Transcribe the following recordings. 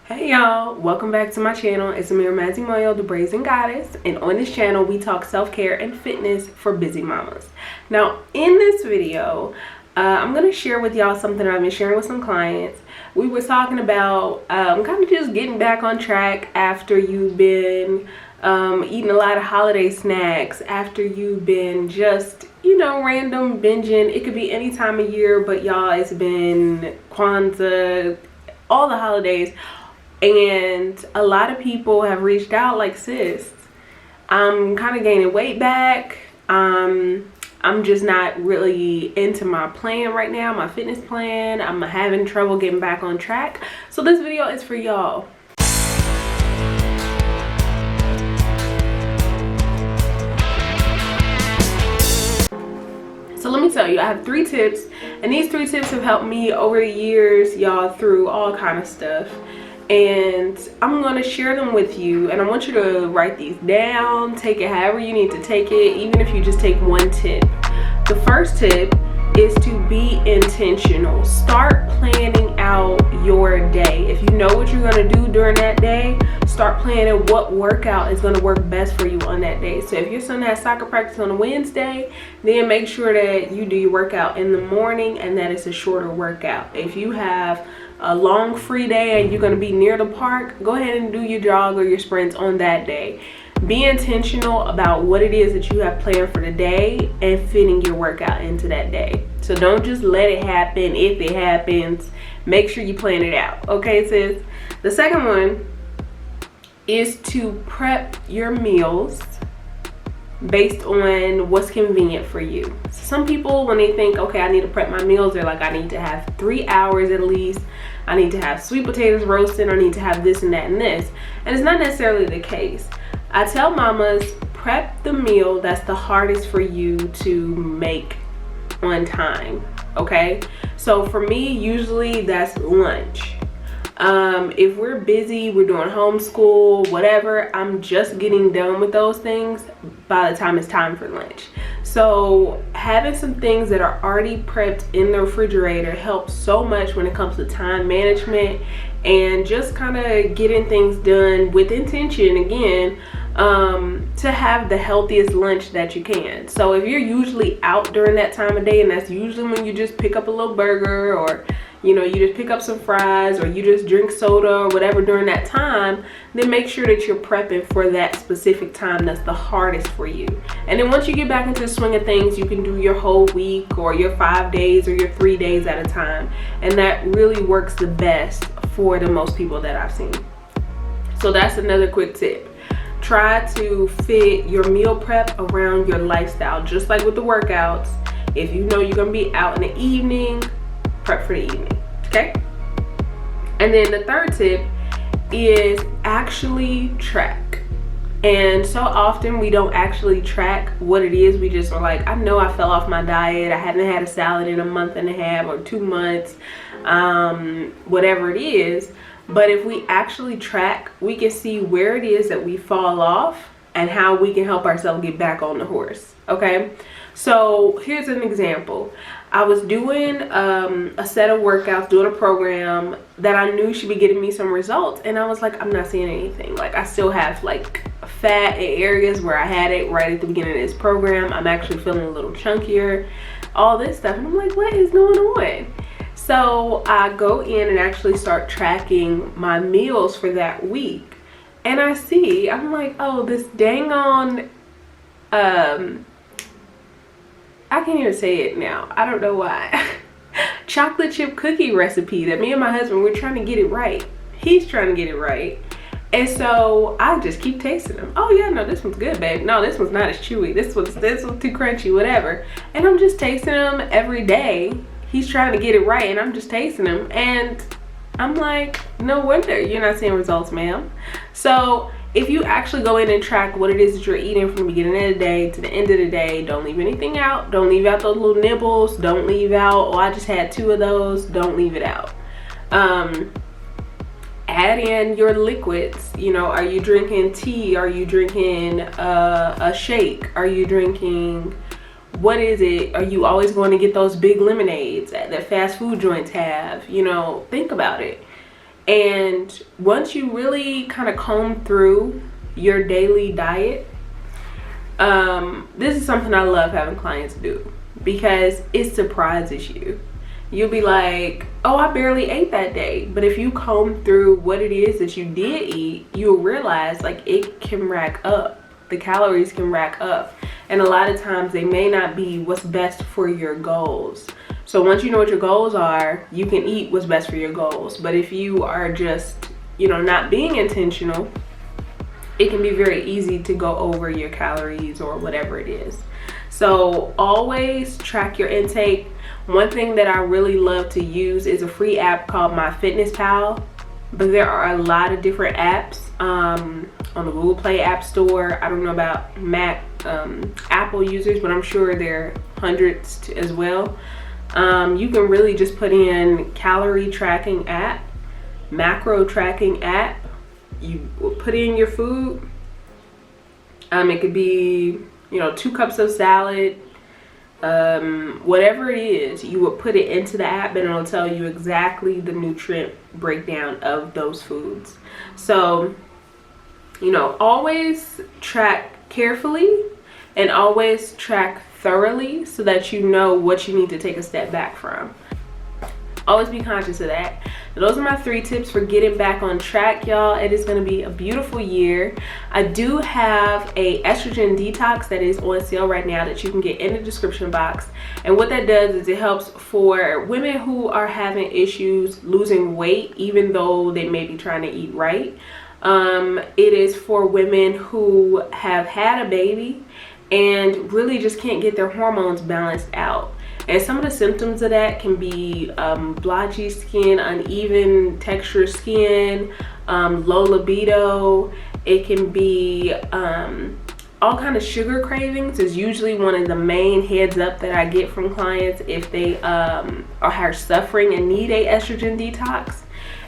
Hey y'all, welcome back to my channel. It's Madzimoyo, the Brazen Goddess, and on this channel we talk self-care and fitness for busy mamas. Now in this video, I'm going to share with y'all something I've been sharing with some clients. We were talking about kind of just getting back on track after you've been eating a lot of holiday snacks, after you've been just, you know, random binging. It could be any time of year, but y'all, it's been Kwanzaa, all the holidays. And a lot of people have reached out like, sis, I'm kind of gaining weight back. I'm just not really into my plan right now, my fitness plan. I'm having trouble getting back on track. So this video is for y'all. So let me tell you, I have 3 tips, and these 3 tips have helped me over the years, y'all, through all kind of stuff. And I'm going to share them with you, and I want you to write these down, take it however you need to take it, even if you just take one tip. The first tip is to be intentional. Start planning out your day. If you know what you're going to do during that day, start planning what workout is going to work best for you on that day. So if your son has soccer practice on a Wednesday, then make sure that you do your workout in the morning and that it's a shorter workout. If you have a long free day and you're going to be near the park, go ahead and do your jog or your sprints on that day. Be intentional about what it is that you have planned for the day and fitting your workout into that day. So don't just let it happen. If it happens, make sure you plan it out. Okay, sis? The second one is to prep your meals based on what's convenient for you. Some people, when they think, okay, I need to prep my meals, they're like, I need to have 3 hours at least. I need to have sweet potatoes roasted. I need to have this and that and this. And it's not necessarily the case. I tell mamas, prep the meal that's the hardest for you to make on time, okay? So for me, usually that's lunch. If we're busy, we're doing homeschool, whatever, I'm just getting done with those things by the time it's time for lunch. So having some things that are already prepped in the refrigerator helps so much when it comes to time management and just kind of getting things done with intention again, to have the healthiest lunch that you can. So if you're usually out during that time of day, and that's usually when you just pick up a little burger, or you know, you just pick up some fries, or you just drink soda or whatever during that time, then make sure that you're prepping for that specific time that's the hardest for you. And then once you get back into the swing of things, you can do your whole week or your 5 days or your 3 days at a time. And that really works the best for the most people that I've seen. So that's another quick tip. Try to fit your meal prep around your lifestyle, just like with the workouts. If you know you're gonna be out in the evening, prep for the evening, okay? And then the third tip is actually track. And so often we don't actually track what it is. We just are like, I know I fell off my diet. I haven't had a salad in a month and a half or 2 months, whatever it is. But if we actually track, we can see where it is that we fall off and how we can help ourselves get back on the horse, okay? So here's an example. I was doing a set of workouts, doing a program that I knew should be getting me some results, and I was like, I'm not seeing anything. Like, I still have like fat in areas where I had it right at the beginning of this program. I'm actually feeling a little chunkier, all this stuff, and I'm like, what is going on? So I go in and actually start tracking my meals for that week, and I'm like, oh, this dang on I can't even say it now. I don't know why. Chocolate chip cookie recipe that me and my husband, we're trying to get it right. He's trying to get it right. And so I just keep tasting them. Oh yeah, no, this one's good, babe. No, this one's not as chewy. This one's too crunchy, whatever. And I'm just tasting them every day. He's trying to get it right, and I'm just tasting them. And I'm like, no wonder you're not seeing results, ma'am. So if you actually go in and track what it is that you're eating from the beginning of the day to the end of the day, don't leave anything out. Don't leave out those little nibbles. Don't leave out, oh, I just had 2 of those. Don't leave it out. Add in your liquids. You know, are you drinking tea? Are you drinking a shake? Are you drinking, what is it? Are you always going to get those big lemonades that fast food joints have? You know, think about it. And once you really kind of comb through your daily diet, this is something I love having clients do, because it surprises you. You'll be like, oh, I barely ate that day. But if you comb through what it is that you did eat, you'll realize like it can rack up. The calories can rack up. And a lot of times they may not be what's best for your goals. So once you know what your goals are, you can eat what's best for your goals. But if you are just, you know, not being intentional, it can be very easy to go over your calories or whatever it is. So always track your intake. One thing that I really love to use is a free app called MyFitnessPal, but there are a lot of different apps on the Google Play App Store. I don't know about Mac, Apple users, but I'm sure there are hundreds as well. You can really just put in calorie tracking app, macro tracking app. You put in your food. It could be, you know, 2 cups of salad, whatever it is, you would put it into the app and it'll tell you exactly the nutrient breakdown of those foods. So, you know, always track carefully and always track thoroughly so that you know what you need to take a step back from. Always be conscious of that. And those are my 3 tips for getting back on track, y'all. It is going to be a beautiful year. I do have a estrogen detox that is on sale right now that you can get in the description box. And what that does is it helps for women who are having issues losing weight even though they may be trying to eat right. It is for women who have had a baby and really just can't get their hormones balanced out. And some of the symptoms of that can be blotchy skin, uneven texture skin, low libido. It can be all kind of sugar cravings is usually one of the main heads up that I get from clients if they are suffering and need a estrogen detox.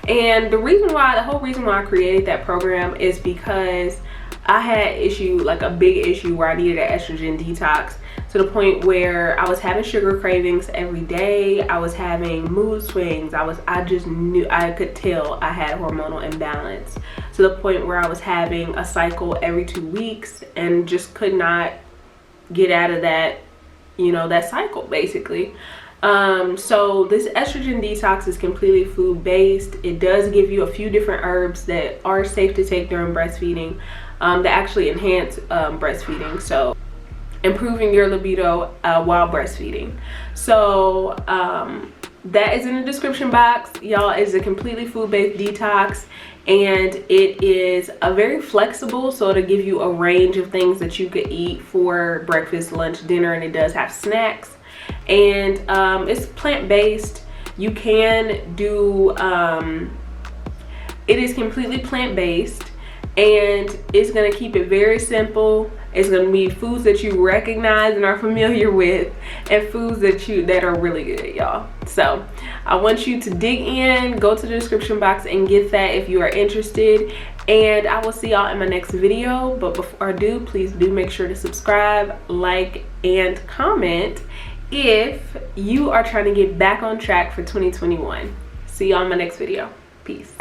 And the whole reason why I created that program is because I had a big issue where I needed an estrogen detox, to the point where I was having sugar cravings every day. I was having mood swings. I just knew, I could tell I had a hormonal imbalance, to the point where I was having a cycle every 2 weeks and just could not get out of that, you know, that cycle basically. So this estrogen detox is completely food-based. It does give you a few different herbs that are safe to take during breastfeeding, that actually enhance breastfeeding. So improving your libido while breastfeeding. So that is in the description box, y'all. It's a completely food-based detox, and it is a very flexible, so it'll give you a range of things that you could eat for breakfast, lunch, dinner, and it does have snacks. And it's plant-based. You can do it is completely plant-based, and it's going to keep it very simple. It's going to be foods that you recognize and are familiar with, and foods that are really good, y'all. So I want you to dig in, go to the description box and get that if you are interested. And I will see y'all in my next video. But before I do, please do make sure to subscribe, like, and comment if you are trying to get back on track for 2021. See y'all in my next video. Peace.